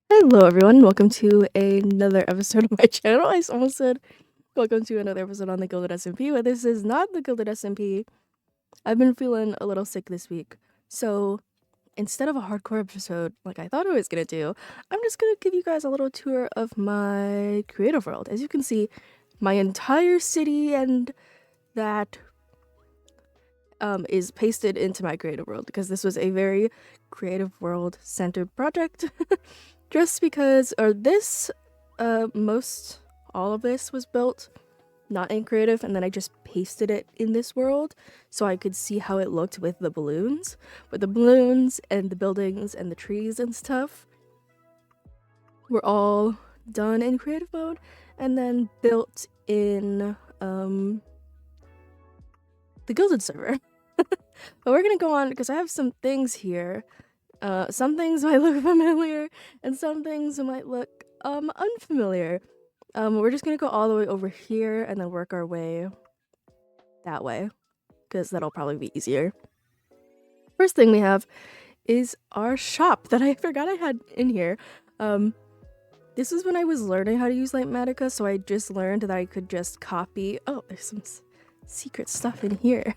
Hello everyone, welcome to another episode of my channel. I almost said welcome to another episode on the Gilded SMP, but this is not the Gilded SMP. I've been feeling a little sick this week, so instead of a hardcore episode like I thought I was gonna do, I'm just gonna give you guys a little tour of my creative world. As you can see, my entire city and that is pasted into my creative world because this was a very creative world centered project. Just because, most all of this was built not in creative, and then I just pasted it in this world so I could see how it looked with the balloons. But the balloons and the buildings and the trees and stuff were all done in creative mode and then built in the Gilded server. But we're gonna go on because I have some things here. Some things might look familiar and some things might look unfamiliar. We're just gonna go all the way over here and then work our way that way, because that'll probably be easier. First thing we have is our shop that I forgot I had in here. This is when I was learning how to use Lightmatica, so I just learned that I could just copy. Oh, there's some secret stuff in here.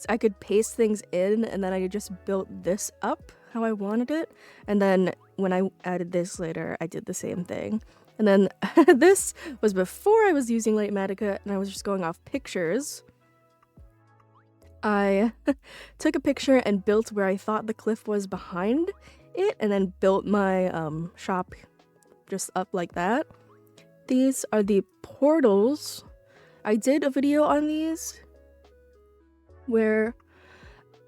I could paste things in, and then I just built this up how I wanted it. And then when I added this later, I did the same thing. And then this was before I was using Lightmatica, and I was just going off pictures. I took a picture and built where I thought the cliff was behind it, and then built my shop just up like that. These are the portals. I did a video on these where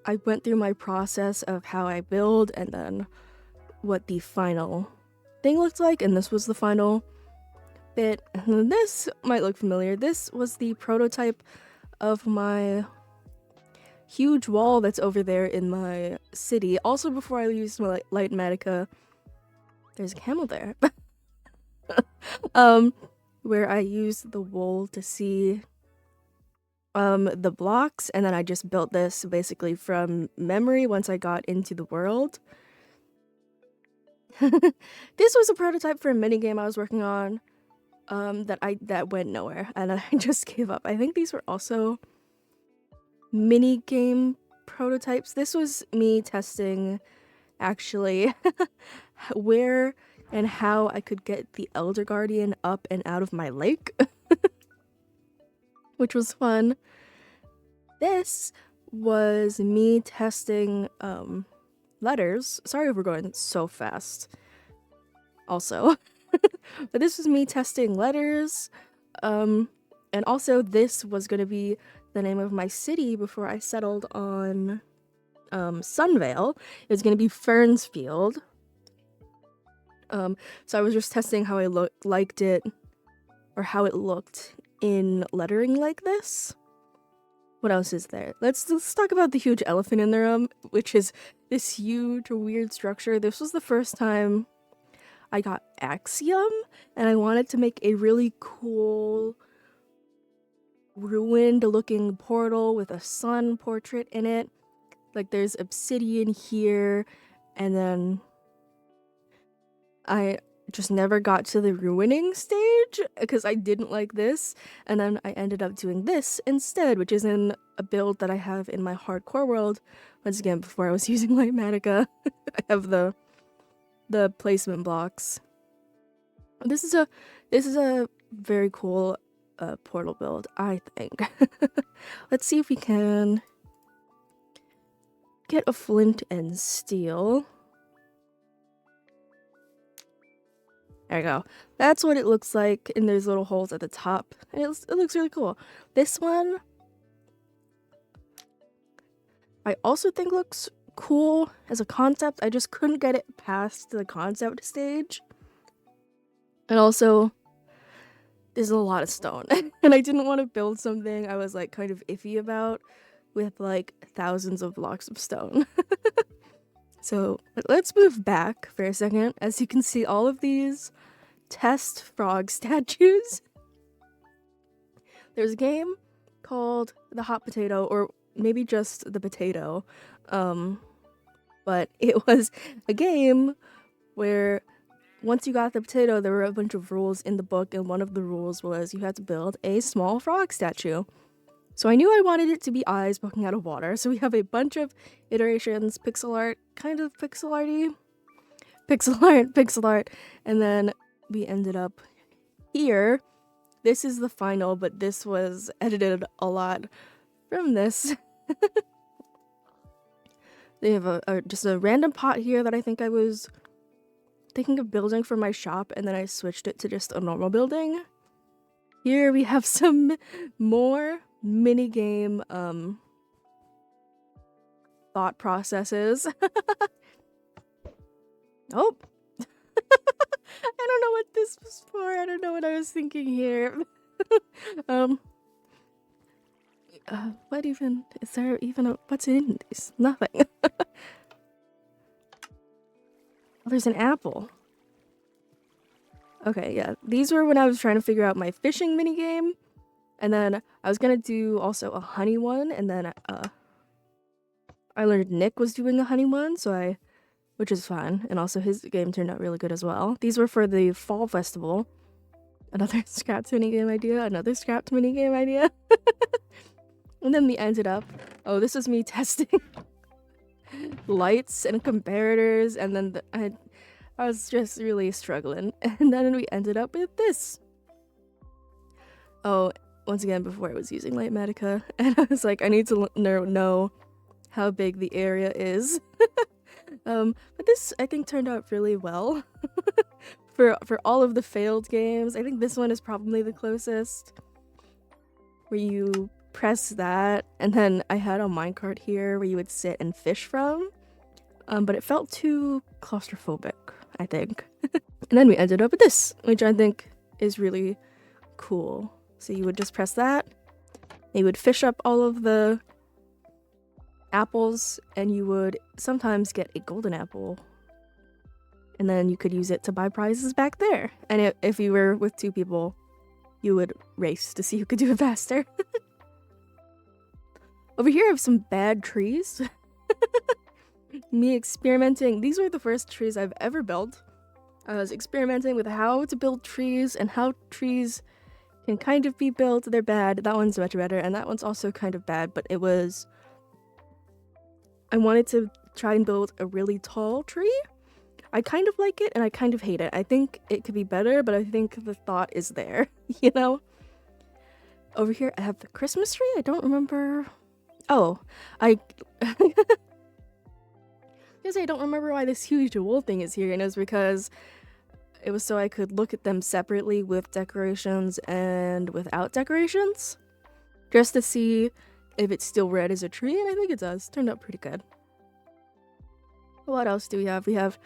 I went through my process of how I build and then what the final thing looked like, and this was the final bit. And this might look familiar. This was the prototype of my huge wall that's over there in my city. Also, before I used my Lightmatica, there's a camel there. Where I used the wool to see the blocks, and then I just built this basically from memory once I got into the world. This was a prototype for a minigame I was working on that went nowhere, and I just gave up. I think these were also minigame prototypes. This was me testing actually where and how I could get the Elder Guardian up and out of my lake. Which was fun. This was me testing letters. Sorry if we're going so fast. Also, but this was me testing letters. And also this was going to be the name of my city before I settled on Sunvale. It was going to be Fernsfield. So I was just testing how I liked it, or how it looked in lettering like this. What else is there? Let's talk about the huge elephant in the room, which is this huge weird structure. This was the first time I got Axiom, and I wanted to make a really cool ruined looking portal with a sun portrait in it. Like there's obsidian here, and then I just never got to the ruining stage because I didn't like this, and then I ended up doing this instead, which is in a build that I have in my hardcore world. Once again, before I was using Lightmatica. I have the placement blocks. This is a very cool portal build, I think. Let's see if we can get a flint and steel. There we go. That's what it looks like, and there's little holes at the top. And it looks really cool. This one, I also think looks cool as a concept. I just couldn't get it past the concept stage. And also, there's a lot of stone. And I didn't want to build something I was like kind of iffy about with like thousands of blocks of stone. So let's move back for a second. As you can see, all of these test frog statues. There's a game called The Hot Potato, or maybe just The Potato, but it was a game where once you got the potato, there were a bunch of rules in the book, and one of the rules was you had to build a small frog statue. So I knew I wanted it to be eyes poking out of water, so we have a bunch of iterations, pixel art, kind of pixel arty, pixel art, and then we ended up here. This is the final, but this was edited a lot from this. They have just a random pot here that I think I was thinking of building for my shop, and then I switched it to just a normal building. Here we have some more minigame thought processes. Oh, I don't know what this was for. I don't know what I was thinking here. What even is there? Even what's in these? Nothing. Oh, there's an apple. Okay, yeah. These were when I was trying to figure out my fishing minigame. And then I was gonna do also a honey one, and then I learned Nick was doing a honey one, which is fun, and also his game turned out really good as well. These were for the fall festival. Another scrapped minigame idea, another scrapped minigame idea. And then we ended up, oh, this was me testing lights and comparators, and then I was just really struggling. And then we ended up with this. Oh, once again, before I was using Lightmatica, and I was like, I need to know how big the area is. But this, I think, turned out really well. For all of the failed games, I think this one is probably the closest. Where you press that, and then I had a minecart here where you would sit and fish from. But it felt too claustrophobic, I think. And then we ended up with this, which I think is really cool. So you would just press that, you would fish up all of the apples, and you would sometimes get a golden apple. And then you could use it to buy prizes back there. And if you were with two people, you would race to see who could do it faster. Over here I have some bad trees. Me experimenting. These were the first trees I've ever built. I was experimenting with how to build trees and how trees can kind of be built. They're bad. That one's much better, and that one's also kind of bad, but I wanted to try and build a really tall tree. I kind of like it and I kind of hate it. I think it could be better, but I think the thought is there, you know? Over here I have the Christmas tree. I don't remember. Oh, I don't remember why this huge wool thing is here, and it was because it was so I could look at them separately with decorations and without decorations, just to see if it's still red as a tree, and I think it does. Turned out pretty good. What else do we have? We have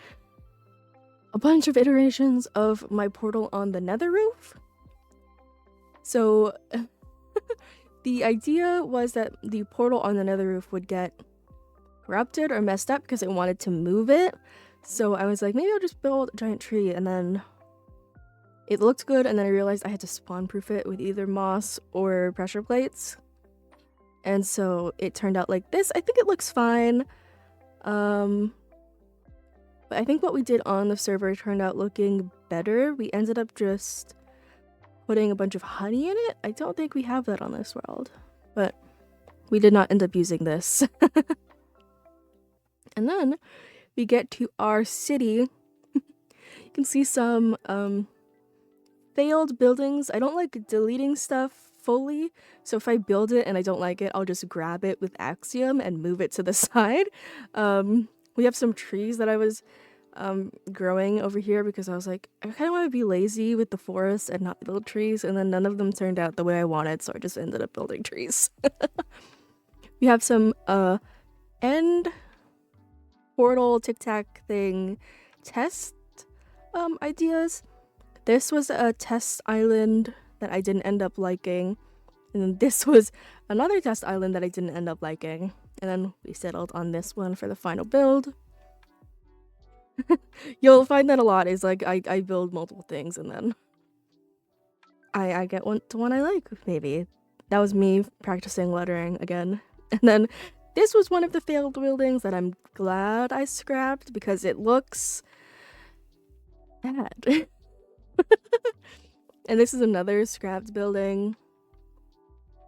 a bunch of iterations of my portal on the nether roof. So the idea was that the portal on the nether roof would get corrupted or messed up because I wanted to move it. So I was like, maybe I'll just build a giant tree, and then it looked good, and then I realized I had to spawn proof it with either moss or pressure plates. And so it turned out like this. I think it looks fine. But I think what we did on the server turned out looking better. We ended up just putting a bunch of honey in it. I don't think we have that on this world, but we did not end up using this. And then we get to our city. You can see some failed buildings. I don't like deleting stuff fully, so if I build it and I don't like it, I'll just grab it with Axiom and move it to the side. We have some trees that I was growing over here because I was like, I kind of want to be lazy with the forest and not build trees, and then none of them turned out the way I wanted, so I just ended up building trees. We have some end portal tic-tac thing test ideas. This was a test island that I didn't end up liking, and then this was another test island that I didn't end up liking, and then we settled on this one for the final build. You'll find that a lot is like I build multiple things and then I get one I like, maybe. That was me practicing lettering again. And then this was one of the failed buildings that I'm glad I scrapped because it looks bad. And this is another scrapped building.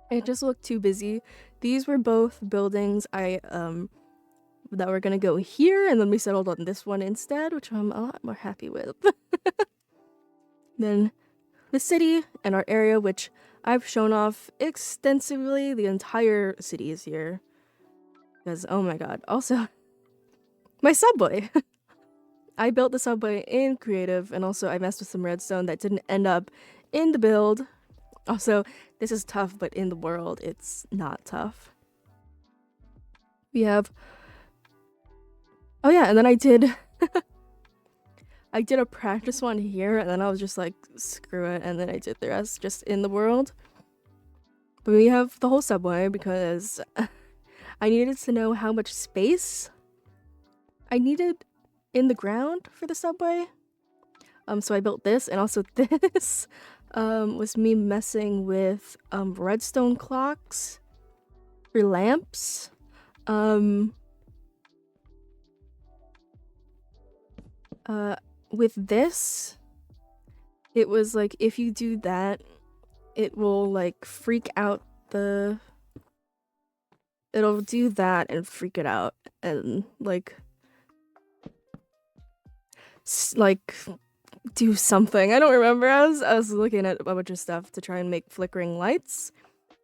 It just looked too busy. These were both buildings that were gonna go here, and then we settled on this one instead, which I'm a lot more happy with. Then the city and our area, which I've shown off extensively. The entire city is here. Because, oh my god. Also, my subway. I built the subway in creative, and also I messed with some redstone that didn't end up in the build. Also, this is tough, but in the world, it's not tough. We have... Oh yeah, and then I did... I did a practice one here, and then I was just like, screw it, and then I did the rest just in the world. But we have the whole subway because I needed to know how much space I needed in the ground for the subway. So I built this, and also this was me messing with redstone clocks for lamps. With this, it was like if you do that, it will like freak out the... It'll do that and freak it out and like do something. I don't remember. I was looking at a bunch of stuff to try and make flickering lights.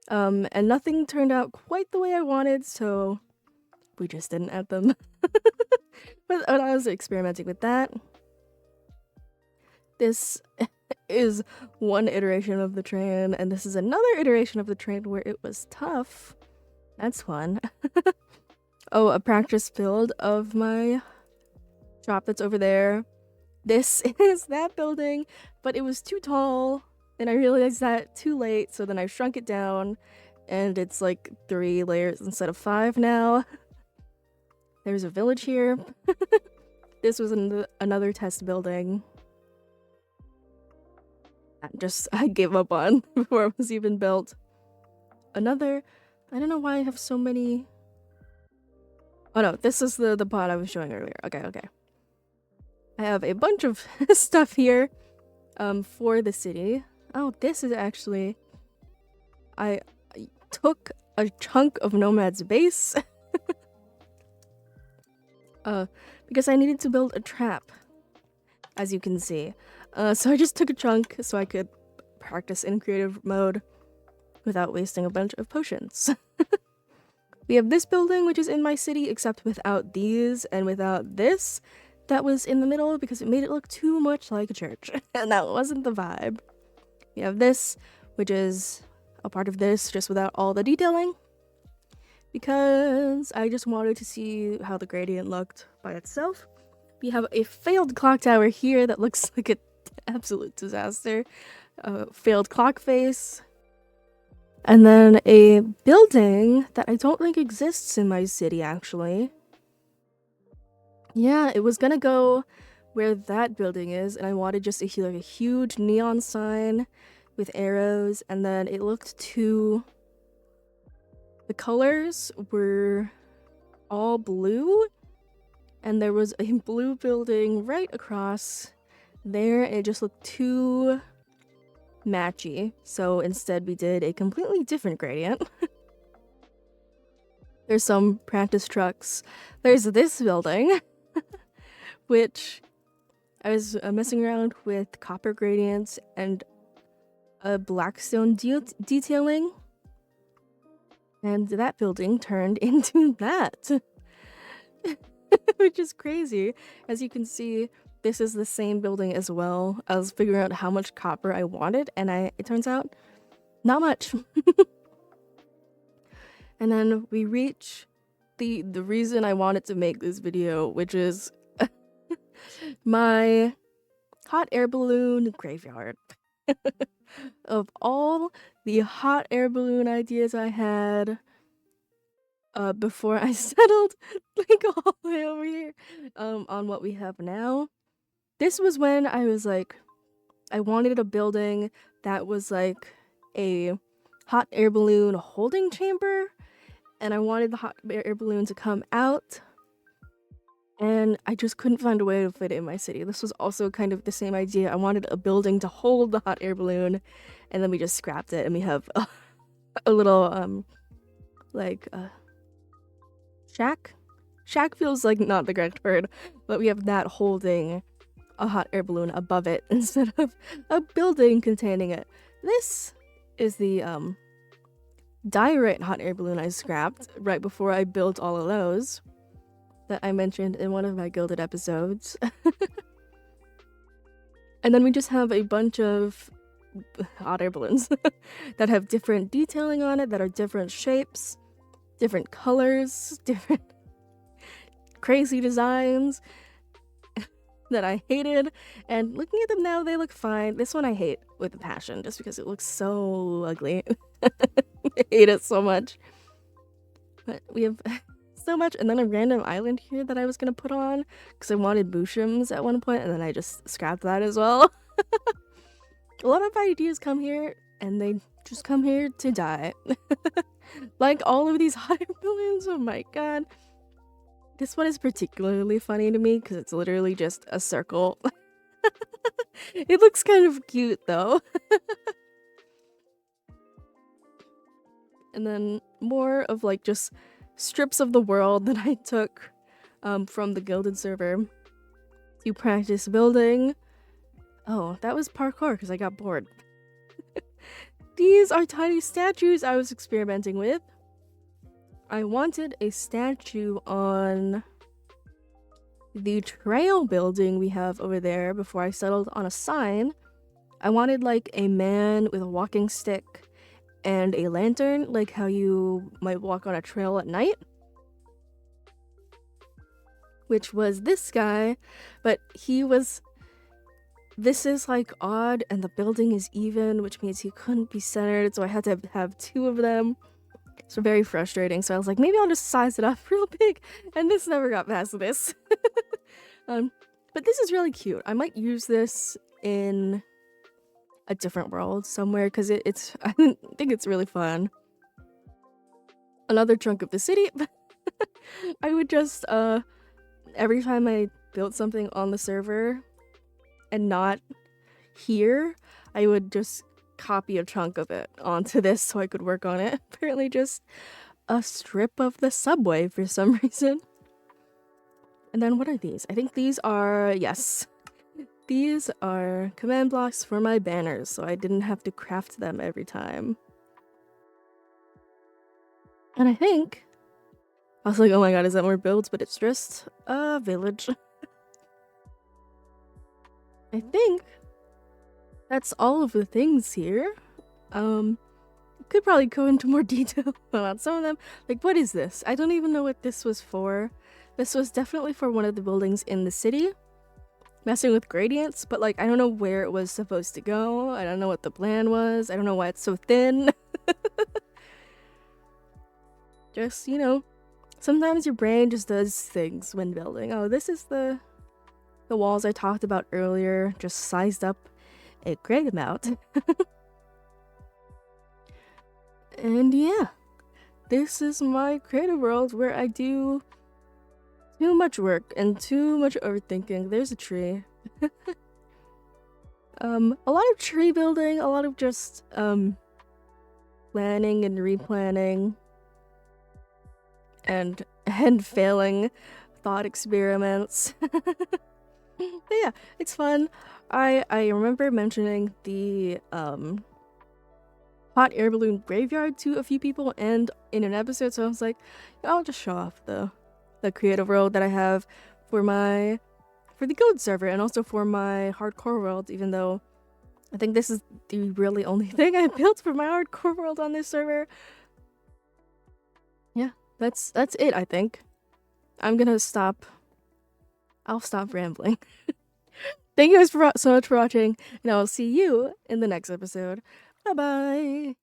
And nothing turned out quite the way I wanted, so we just didn't add them. But I was experimenting with that. This is one iteration of the train, and this is another iteration of the train where it was tough. That's fun. Oh, a practice build of my shop that's over there. This is that building, but it was too tall, and I realized that too late, so then I shrunk it down, and it's like 3 layers instead of 5 now. There's a village here. This was another test building. I gave up on before it was even built. Another... I don't know why I have so many... Oh no, this is the pod I was showing earlier. Okay. I have a bunch of stuff here for the city. Oh, this is actually... I took a chunk of Nomad's base because I needed to build a trap, as you can see. So I just took a chunk so I could practice in creative mode without wasting a bunch of potions. We have this building, which is in my city, except without these and without this that was in the middle because it made it look too much like a church, and that wasn't the vibe. We have this, which is a part of this, just without all the detailing, because I just wanted to see how the gradient looked by itself. We have a failed clock tower here that looks like an absolute disaster. Failed clock face. And then a building that I don't think exists in my city, actually. Yeah, it was gonna go where that building is, and I wanted just a huge neon sign with arrows, and then it looked too... The colors were all blue, and there was a blue building right across there, and it just looked too matchy. So instead we did a completely different gradient. There's some practice trucks. There's this building, which I was messing around with copper gradients and a blackstone detailing, and that building turned into that. Which is crazy. As you can see, this is the same building as well. I was figuring out how much copper I wanted, and it turns out not much. And then we reach the reason I wanted to make this video, which is my hot air balloon graveyard. Of all the hot air balloon ideas I had before I settled like all the way over here on what we have now, this was when I was like, I wanted a building that was like a hot air balloon holding chamber, and I wanted the hot air balloon to come out, and I just couldn't find a way to fit it in my city. This was also kind of the same idea. I wanted a building to hold the hot air balloon, and then we just scrapped it, and we have a little shack. Shack feels like not the correct word, but we have that holding a hot air balloon above it instead of a building containing it. This is the diorite hot air balloon I scrapped right before I built all of those that I mentioned in one of my Gilded episodes. And then we just have a bunch of hot air balloons that have different detailing on it, that are different shapes, different colors, different crazy designs that I hated. And looking at them now, they look fine. This one I hate with a passion just because it looks so ugly. I hate it so much. But we have so much, and then a random island here that I was gonna put on because I wanted bushrooms at one point, and then I just scrapped that as well. A lot of ideas come here, and they just come here to die. Like all of these hot air balloons, oh my god. This one is particularly funny to me because it's literally just a circle. It looks kind of cute though. And then more of like just strips of the world that I took from the Gilded server to practice building. Oh, that was parkour because I got bored. These are tiny statues I was experimenting with. I wanted a statue on the trail building we have over there before I settled on a sign. I wanted like a man with a walking stick and a lantern, like how you might walk on a trail at night. Which was this guy, but this is like odd and the building is even, which means he couldn't be centered, so I had to have two of them. So very frustrating. So I was like, maybe I'll just size it up real big, and this never got past this. But this is really cute. I might use this in a different world somewhere because it's I think it's really fun. Another chunk of the city. I would just every time I built something on the server and not here, I would just copy a chunk of it onto this so I could work on it. Apparently just a strip of the subway for some reason. And then what are these? I think these are, yes. These are command blocks for my banners, so I didn't have to craft them every time. And I think, I was like, oh my god, is that more builds? But it's just a village. I think that's all of the things here. Could probably go into more detail about some of them. Like, what is this? I don't even know what this was for. This was definitely for one of the buildings in the city. Messing with gradients, but like, I don't know where it was supposed to go. I don't know what the plan was. I don't know why it's so thin. Just, you know, sometimes your brain just does things when building. Oh, this is the walls I talked about earlier, just sized up a great amount. And yeah, this is my creative world where I do too much work and too much overthinking. There's a tree. A lot of tree building, a lot of just planning and replanning and failing thought experiments. But yeah, it's fun. I remember mentioning the hot air balloon graveyard to a few people and in an episode, so I was like, I'll just show off the creative world that I have for the Guild server and also for my hardcore world, even though I think this is the really only thing I built for my hardcore world on this server. Yeah, that's it, I think. I'll stop rambling. Thank you guys so much for watching, and I will see you in the next episode. Bye bye!